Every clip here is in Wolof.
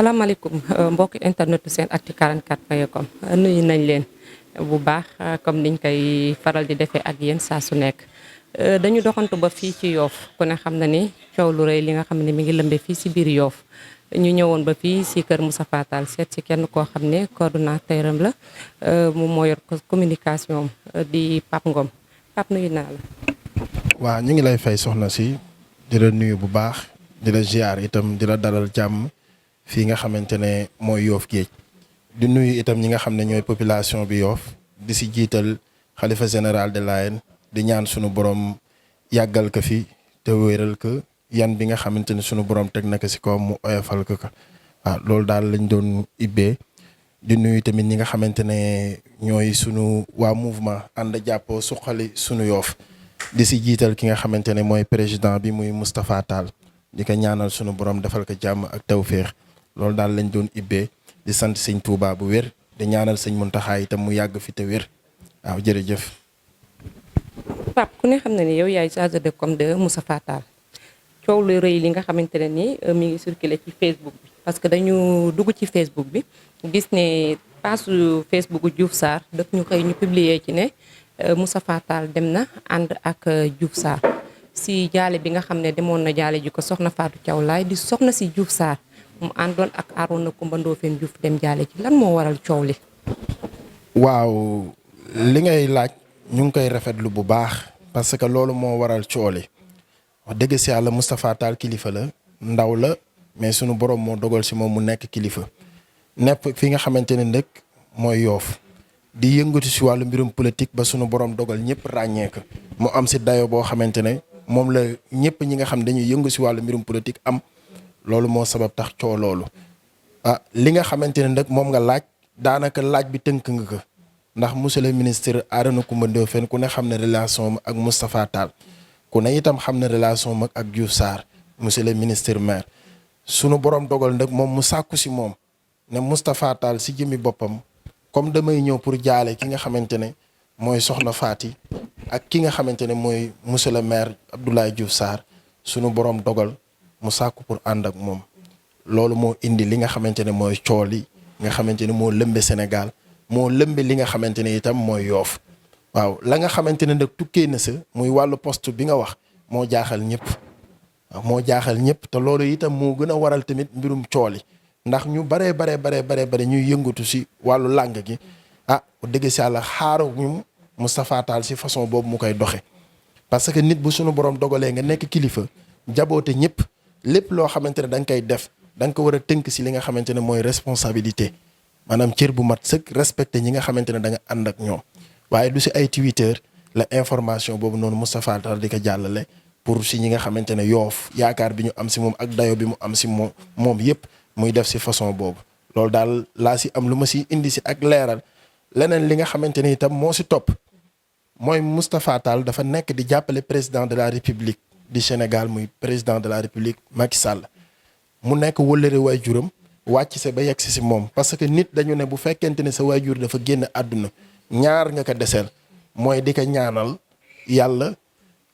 salaamaaleykum mbokki internet SENactu 44.com nuyu nañ leen bu baax comme niñ koy faral di defee ak yéen saa su nekk dañu doxantu ba fii ci Yoff ku ne xam na ni coow lu rëy li nga xam ne mi ngi lëmbe fii si biir Yoff ñu ñëwoon ba fii si kër Moustapha Tall seet si kenn koo xam ne coordonnateur am la moom moo yor communication di Pape Ngom Pape nuyu naa la. waaw ñu ngi lay fay soxna si di la nuyu bu baax di la ziar itam di la dalal jàmm fii nga xamante ne mooy Yoff Géej di nuyu itam ñi nga xam ne ñooy population bi Yoff di si jiital xalifa général de Layène di ñaan sunu borom yàggal ko fi te wéeral ko yan bi nga xamante ne sunu borom teg na ko si kaw mu oyofal ko waaw loolu daal lañ doon ibbee di nuyu tamit ñi nga xamante ne ñooy sunu waa mouvement ànd jàppoo suqali sunu Yoff di si jiital ki nga xamante ne mooy président bi muy Moustapha Tall di ko ñaanal sunu borom defal ko jàmm ak tawféex loolu daal lañ doon ibbee di sant sëñ Touba bu wér di ñaanal sëñ Mountakha itam mu yàgg fi te wér waaw jërëjëf. Pape ku ne xam na ni yow yaay chargé de com de Moustapha Tall coow lu rëy li nga xamante ne ni mi ngi circulé ci Facebook bi parce que dañu dugg ci Facebook bi gis ne page Facebook Diouf Sarr daf ñu koy ñu publier ci ne Moustapha Tall dem na ànd ak Diouf Sarr si jaale bi nga xam ne demoon na jaale ji ko soxna Fatou Thiaw Laye di soxna si Diouf Sarr mu àndoon ak Arona Coumba Ndoffène Diouf dem jaale ci lan moo waral coow li. waaw li ngay laaj ñu ngi koy rafetlu bu baax parce que loolu moo waral coow li wax dëgg si yàlla Moustapha Tall kilifa la ndaw la mais sunu borom moo dogal si moom mu nekk kilifa nepp fi nga xamante ne nag mooy Yoff di yëngatu si wàllu mbirum politique ba sunu borom dogal ñëpp ràññee ko mu am si dayo boo xamante ne moom la ñëpp ñi nga xam dañuy yëngu si wàllu mbirum politique am loolu moo sabab tax coow loolu li nga xamante ne nag moom nga laaj daanaka laaj bi tënk nga ko ndax monsieur le ministre Arona Coumba Ndoffène ku ne xam ne relation ak Moustapha Tall ku ne itam xam ne relation ak Diouf Sarr monsieur le ministre maire sunu borom dogal nag moom mu sàkku si moom ne Moustapha Tall si jëmmi boppam comme damay ñëw pour jaale ki nga xamante ne mooy soxna Faty ak ki nga xamante ne mooy monsieur le maire Abdoulaye Diouf Sarr sunu borom dogal mu sàkku pour ànd ak moom loolu moo indi li nga xamante ne mooy cool yi nga xamante ne moo lëmbe Sénégal moo lëmbe li nga xamante ne itam mooy Yoff waaw la nga xamante ne nag tukkee na sa muy wàllu poste bi nga wax moo jaaxal ñëpp waaw moo jaaxal ñëpp te loolu itam moo gën a waral tamit mbirum cool yi ndax ñu bare ñuy yëngatu si wàllu làng gi dëgg si yàlla xaaru ñu Moustapha Tall si façon boobu mu koy doxe parce que nit bu sunu borom dogalee nga nekk kilifa jaboote ñëpp lépp loo xamante ne da nga koy def da nga ko war a tënk si li nga xamante ne mooy responsabilité maanaam cër bu mat sëkk respecté ñi nga xamante ne da nga ànd ak ñoom waaye du si ay Twitter la information boobu noonu Moustapha Tall di ko jàllale pour si ñi nga xamante ne Yoff yaakaar bi ñu am si moom ak dayo bi mu am si moom yëpp muy def si façon boobu loolu daal laa si am lu ma si indi si ak leeral leneen li nga xamante ne itam moo si topp mooy Moustapha Tall dafa nekk di jàppale président de la République du Sénégal muy président de la République Macky Sall mu nekk wëllëre waajuram wàcc se ba yegg si moom parce que nit dañu ne bu fekkente ne sa waajur dafa génn àdduna ñaar nga ko deseel mooy di ko ñaanal yàlla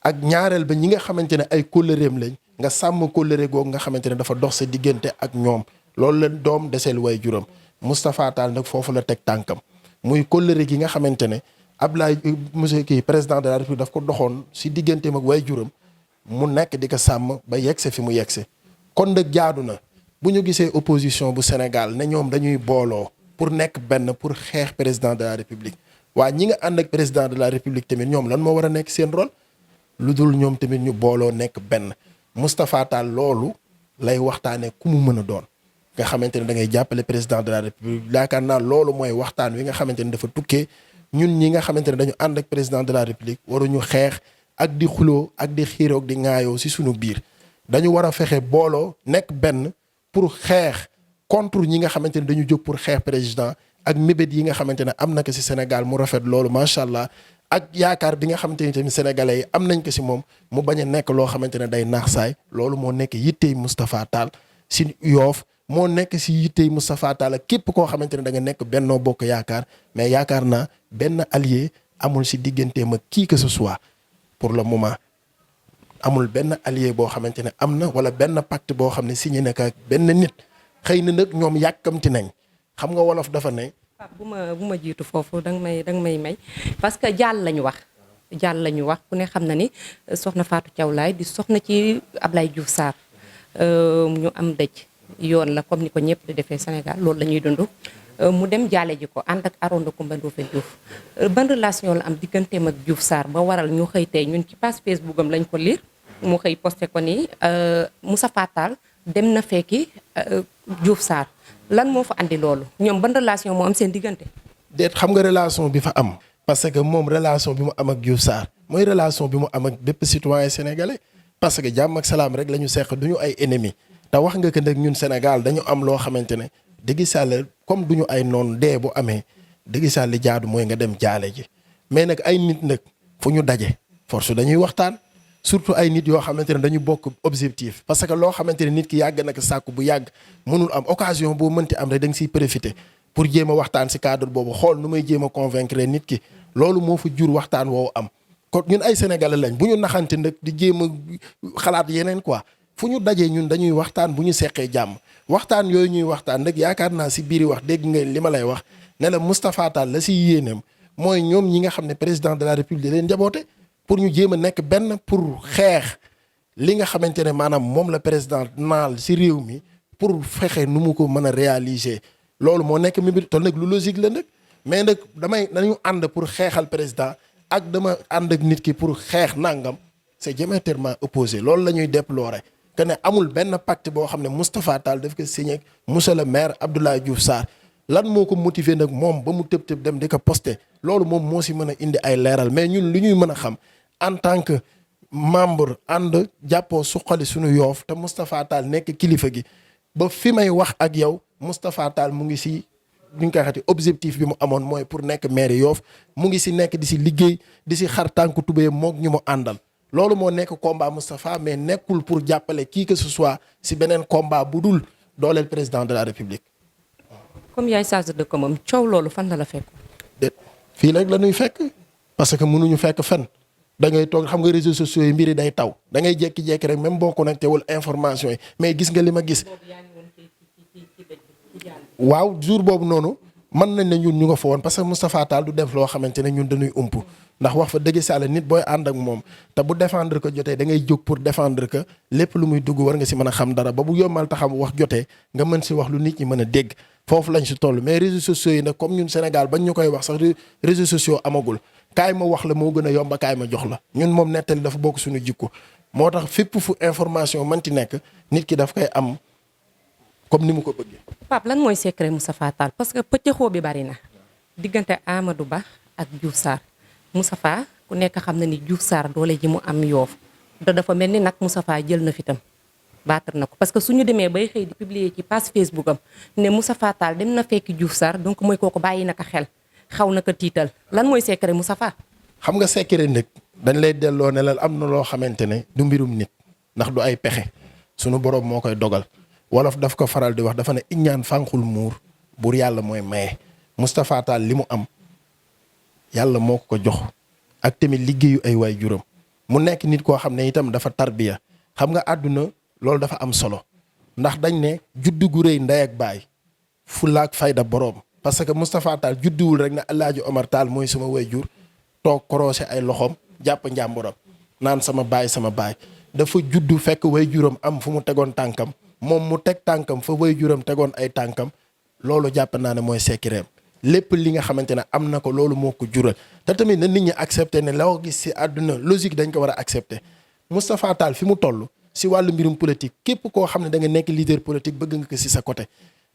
ak ñaareel ba ñi nga xamante ne ay kóllëreem lañ nga sàmm kóllëre googu nga xamante ne dafa dox sa diggante ak ñoom loolu la doom deseel waajuram Moustapha Tall nag foofu la teg tànkam muy kóllëre gi nga xamante ne Abdoulaye monsieur kii président de la République daf ko doxoon si digganteem ak waajuram mu nekk di ko sàmm ba yegse fi mu yegse kon nag jaadu na bu ñu gisee opposition bu Sénégal ne ñoom dañuy booloo pour nekk benn pour xeex président de la République waa ñi nga ànd ak président de la République tamit ñoom lan moo war a nekk seen rôle lu dul ñoom tamit ñu booloo nekk benn Moustapha Tall loolu lay waxtaanee ku mu mën a doon nga xamante ne da ngay jàppale président de la République yaakaar naa loolu mooy waxtaan wi nga xamante ne dafa tukkee ñun ñi nga xamante ne dañu ànd ak président de la République waruñu xeex ak di xuloo ak di xiiroog di ŋaayoo si suñu biir dañu war a fexe booloo nekk benn pour xeex contre ñi nga xamante ne dañu jóg pour xeex président ak mébét yi nga xamante ne am na ko si Sénégal mu rafet loolu macha allah ak yaakaar bi nga xamante ni tamit sénégalais yi am nañ ko si moom mu bañ a nekk loo xamante ne day naax saay loolu moo nekk yittey Moustapha Tall si Yoff moo nekk si yittey Moustapha Tall ak képp koo xamante ne da nga nekk Benno Bokk Yaakaar mais yaakaar naa benn allié amul si digganteem ak qui que ce soit pour le moment amul benn allié boo xamante ne am na wala benn pacte boo xam ne signé na ko ak benn nit xëy na nag ñoom yàkkamti nañ xam nga wolof dafa ne. Pape bu ma jiitu foofu danga may may parce que jàll lañu wax. jàll la ñu wax ku ne xam na ni soxna Fatou Thiaw Laye di soxna ci Ablaye Diouf Sarr ñu am dëj yoon la comme ni ko ñëpp di defee Sénégal loolu la ñuy dund mu dem jaale ji ko ànd ak Arondo Coumba Ndoffène Diouf ban relation la am digganteem ak Diouf Sarr ba waral ñu xëy tey ñun ci page Facebook am lañ ko lire mu xëy posté ko ni Moustapha Tall dem na fekki Diouf Sarr lan moo fa andi loolu ñoom ban relation moo am seen diggante. déet xam nga relation bi fa am. parce que moom relation bi mu am ak Diouf Sarr mooy relation bi mu am ak bépp citoyen sénégalais parce que jàmm ak salaam rek la ñu seq du ñu ay ennemis te wax nga que nag ñun Sénégal dañu am loo xamante ne dëgg sàll comme du ñu ay noon dee bu amee dëgg sàll li jaadu mooy nga dem jaale ji mais nag ay nit nag fu ñu daje force dañuy waxtaan surtout ay nit yoo xamante ne dañu bokk objectif. parce que loo xamante ne nit ki yàgg nag sàkku bu yàgg mënul am occasion boo mënti am rek da nga siy profiter pour jéem a waxtaan si cadre boobu xool nu may jéem a convaincre nit ki. loolu moo fa jur waxtaan woowu am kon ñun ay sénégalais lañ bu ñu naxante nag di jéem a xalaat yeneen quoi fu ñu dajee ñun dañuy waxtaan bu ñu seqee jàmm waxtaan yooyu ñuy waxtaan nag yaakaar naa si biiri wax dégg nga li ma lay wax ne la Moustapha Tall la si yéeneem mooy ñoom ñi nga xam ne président de la république leen jaboote pour ñu jéem a nekk benn pour xeex li nga xamante ne maanaam moom la président naal si réew mi pour fexe nu mu ko mën a réaliser loolu moo nekk mi bi toll nag lu logique la nag. mais nag dañu ànd pour xeexal président ak dama ànd ak nit ki pour xeex nangam c'est diamétralement opposé loolu la ñuy déplorer que ne amul benn pacte boo xam ne Moustapha Tall daf ko signé ak monsieur le maire Abdoulaye Diouf Sarr lan moo ko motiver nag moom ba mu tëb dem di ko posté loolu moom moo si mën a indi ay leeral mais ñun li ñuy mën a xam en tant que membre ànd jàppoo suqali suñu yoof te Moustapha Tall nekk kilifa gi ba fi may wax ak yow Moustapha Tall mu ngi si. bi ñu koy xati objectif bi mu amoon mooy pour nekk maire Yoff mu ngi si nekk di si liggéey di si xar tànku tubéy moog ñu mu àndal loolu moo nekk combat Moustapha mais nekkul pour jàppale qui que ce soit si beneen combat bu dul dooleel président de la république. comme yaay chargé de com coow loolu fan la fekk. déet fii rek la ñuy fekk parce que mënuñu fekk fen da ngay toog xam nga réseaux sociaux yi mbiri day taw da ngay jékki-jékki rek même boo connecté wul information yi mais gis nga li ma gis. waaw jour boobu noonu mën nañ ne ñun ñu nga fa woon parce que Moustapha Tall du def loo xamante ne ñun dañuy ump ndax wax fa dëgg sàlla nit booy ànd ak moom te bu défendre ko jotee da ngay jóg pour défendre que lépp lu muy dugg war nga si mën a xam dara ba bu yombal taxam wax jotee nga mën si wax lu nit ñi mën a dégg foofu lañ si toll mais réseaux sociaux yi nag comme ñun Sénégal bañ ñu koy wax sax réseaux sociaux amagul kaay ma wax la moo gën a yomba kaay ma jox la ñun moom nettali dafa bokk suñu jikko moo tax fépp fu information mënti nekk nit ki daf koy am comme ni mu ko bëggee. Pape lan mooy secret Moustapha Tall parce que pëccëxoo bi bari na diggante Amadou Ba ak Diouf Sarr Moustapha ku nekk xam na ni Diouf Sarr doole ji mu am Yoff te dafa mel ni nag Moustapha jël na fitam baatar na ko parce que suñu demee bay xëy di publier ci page Facebook am ne Moustapha Tall dem na fekki Diouf Sarr donc mooy kooku bàyyi na ko xel xaw na ko tiital lan mooy secret Moustapha. xam nga secret nag dañ lay delloo ne la am na loo xamante ne du mbirum nit ndax du ay pexe sunu borom moo koy dogal. wolof daf ko faral di wax dafa ne iñaan fànqul muur buur yàlla mooy maye Moustapha Tall li mu am yàlla moo ko jox ak tamit liggéeyu ay waay juram mu nekk nit koo xam ne itam dafa tarbiya xam nga àdduna loolu dafa am solo ndax dañ ne juddu gu rëy ndey ak baay fulla ak fayda boroom parce que Moustapha Tall judduwul rek na Alaaji Omar Tall mooy sama way jur toog korosé ay loxoom jàpp njàmburam naan sama baay dafa juddu fekk way juram am fu mu tegoon tànkam moom mu teg tànkam fa way juram tegoon ay tànkam loolu jàpp naa ne mooy sekkireem lépp li nga xamante ne am na ko loolu moo ko jural te tamit na nit ñi accepté ne loo gis si àdduna logique dañ ko war a accepté Moustapha Tall fi mu toll si wàllu mbirum politique képp koo xam ne da nga nekk leader politique bëgg nga ko si sa côté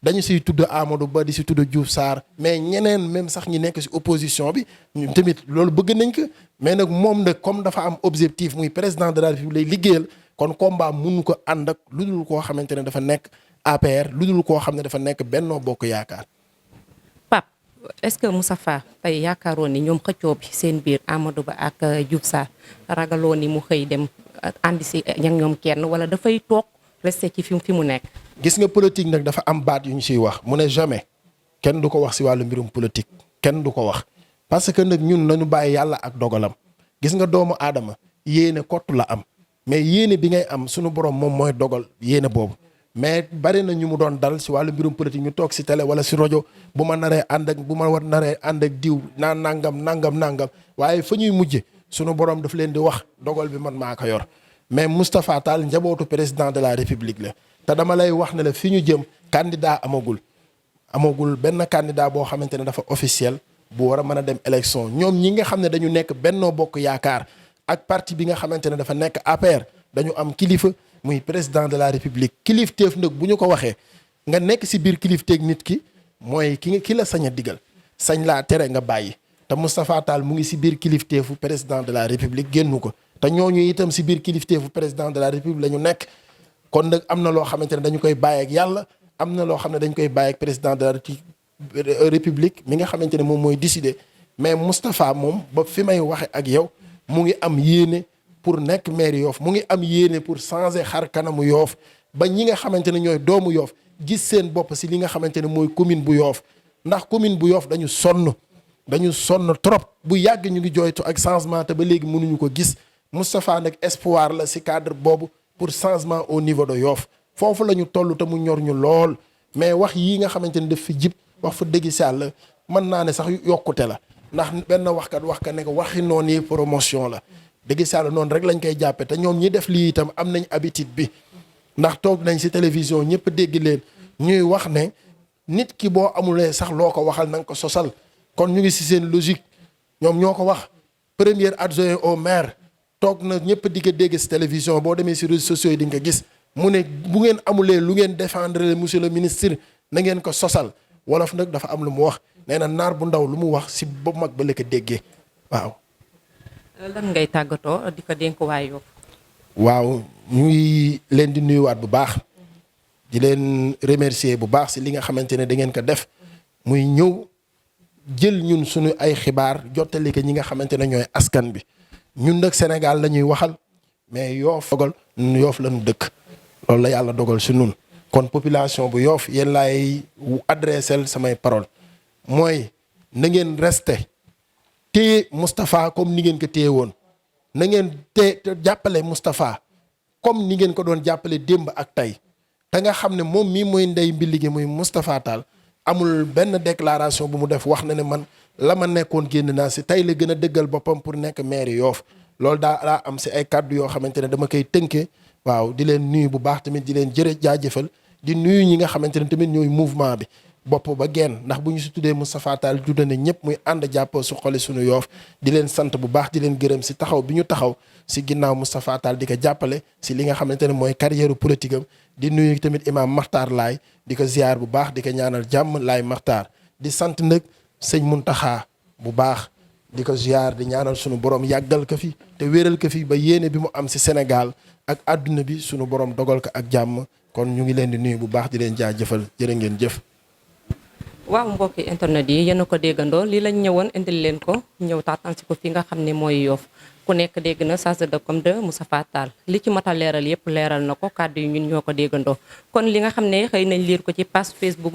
dañu siy tudd Amadou Ba di si tudd Diouf Sarr mais ñeneen même sax ñi nekk si opposition bi ñu tamit loolu bëgg nañ ko mais nag moom nag comme dafa am objectif muy président de la République lay liggéeyal kon combat mënu ko ànd ak lu dul koo xamante ne dafa nekk APR lu dul koo xam ne dafa nekk Benno Bokk Yaakaar. Pape est-ce que Moustapha tey yaakaaroon ni ñoom xëccoo bi seen biir Amadou Ba ak Diouf Sarr ragaloo ni mu xëy dem andi si ñoom kenn wala dafay toog resté ci fi mu nekk. gis nga politique nag dafa am baat yu ñu siy wax mu ne jamais kenn du ko wax si wàllu mbirum politique kenn du ko wax parce que nag ñun nañu bàyyi yàlla ak dogalam gis nga doomu aadama yéene kottu la am mais yéene bi ngay am sunu borom moom mooy dogal yéene boobu mais bari na ñu mu doon dal si wàllu mbirum politique ñu toog si télé wala si rajo bu ma naree ànd ak bu ma war naree ànd ak diw naa nangam waaye fa ñuy mujje sunu borom daf leen di wax dogal bi man maa ko yor mais Moustapha Tall njabootu président de la république la te dama lay wax ne la fi ñu jëm candidat amagul benn candidat boo xamante ne dafa officiel bu war a mën a dem élection ñoom ñi nga xam ne dañu nekk Benno Bokk Yaakaar ak parti bi nga xamante ne dafa nekk APR dañu am kilifa muy président de la république kilifteef nag bu ñu ko waxee nga nekk si biir kilifteeg nit ki mooy ki la sañ a digal sañ laa tere nga bàyyi te Moustapha Tall mu ngi si biir kilifteefu président de la république génnu ko te ñooñu itam si biir kilifteefu président de la république la ñu nekk kon nag am na loo xamante ne dañu koy bàyyi ak yàlla am na loo xam ne dañ koy bàyyi ak président de la république mi nga xamante ne moom mooy décider mais Moustapha moom ba fi may waxe ak yow mu ngi am yéene pour nekk maire Yoff mu ngi am yéene pour changer xar kanamu Yoff ba ñi nga xamante ne ñooy doomu Yoff gis seen bopp si li nga xamante ne mooy commune bu Yoff ndax commune bu Yoff dañu sonn trop bu yàgg ñu ngi jooytu ak changement te ba léegi mënuñu ko gis Moustapha nag espoir la si cadre boobu pour changement au niveau de Yoff foofu la ñu toll te mu ñor ñu lool mais wax yii nga xamante ne daf fi jib wax fa dëgg si Yàlla mën naa ne sax yokkute la ndax benn wax ka ne ko waxi noonu yi promotion la dëgg si Yàlla noonu rek lañ koy jàppe te ñoom ñi def lii itam am nañ habitude bi ndax toog nañ si télévision ñëpp dégg leen ñuy wax ne nit ki boo amulee sax loo ko waxal na nga ko sosal kon ñu ngi si seen logique ñoom ñoo ko wax premier adjoint au maire toog na ñëpp di ko dégg si télévision boo demee si réseaux sociaux yi di nga gis mu ne bu ngeen amulee lu ngeen défendre monsieur le ministre na ngeen ko sosal wolof nag dafa am lu mu wax nee na naar bu ndaw lu mu wax si ba mag ba la ko déggee waaw. lan ngay tàggatoo di ko dénk waa Yoff. waaw ñu ngi leen di nuyuwaat bu baax di leen remercier bu baax si li nga xamante ne da ngeen ko def muy ñëw jël ñun suñu ay xibaar jottali ko ñi nga xamante ne ñooy askan bi ñun nag Sénégal la ñuy waxal mais Yoff dogal Yoff lañu dëkk loolu la yàlla dogal si nun kon population bu Yoff yéen laay adressel samay parole mooy na ngeen resté téye Moustapha comme ni ngeen ko téye woon na ngeen te jàppale Moustapha comme ni ngeen ko doon jàppale démb ak tey te nga xam ne moom mii mooy ndey mbi liggéey muy Moustapha Tall amul benn déclaration bu mu def wax na ne man la ma nekkoon génn naa si tey la gën a dëggal boppam pour nekk maire Yoff loolu daa am si ay kàddu yoo xamante ne dama koy tënkee waaw di leen nuyu bu baax tamit di leen jaajëfal di nuyu ñi nga xamante ne tamit ñooy mouvement bi bopp ba genn ndax bu ñu si tuddee Moustapha Tall tudde ne ñëpp muy ànd jàppoo su xoli suñu Yoff di leen sant bu baax di leen gërëm si taxaw bi ñu taxaw si ginnaaw Moustapha Tall di ko jàppale si li nga xamante ne mooy carrière politique am di nuyu tamit imam Makhtar Laay di ko ziar bu baax di ko ñaanal jàmm Laay Makhtar di sant nag sëñ Muntaxa bu baax di ko ziar di ñaanal sunu borom yàggal ko fi te wéral ko fi ba yéene bi mu am si Sénégal ak àdduna bi sunu borom dogal ko ak jàmm kon ñu ngi leen di nuyu bu baax di leen jaajëfal jërë ngeen jëf. waaw mbokki internet yi yéen a ko déggandoo lii lañ ñëwoon indil leen ko ñëw taataan si ko fi nga xam ne mooy Yoff ku nekk dégg na chargé de com de Moustapha Tall li ci mat a leeral yëpp leeral na ko kàddu yi ñun ñoo ko déggandoo kon li nga xam ne xëy nañ liir ko ci page Facebook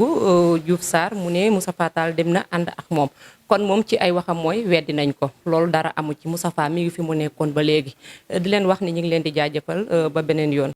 Diouf Sarr mu ne Moustapha Tall dem na ànd ak moom kon moom ci ay waxam mooy weddi nañ ko loolu dara amu ci Moustapha mi ngi fi mu nekkoon ba léegi di leen wax ni ñu ngi leen di jaajëfal ba beneen yoon.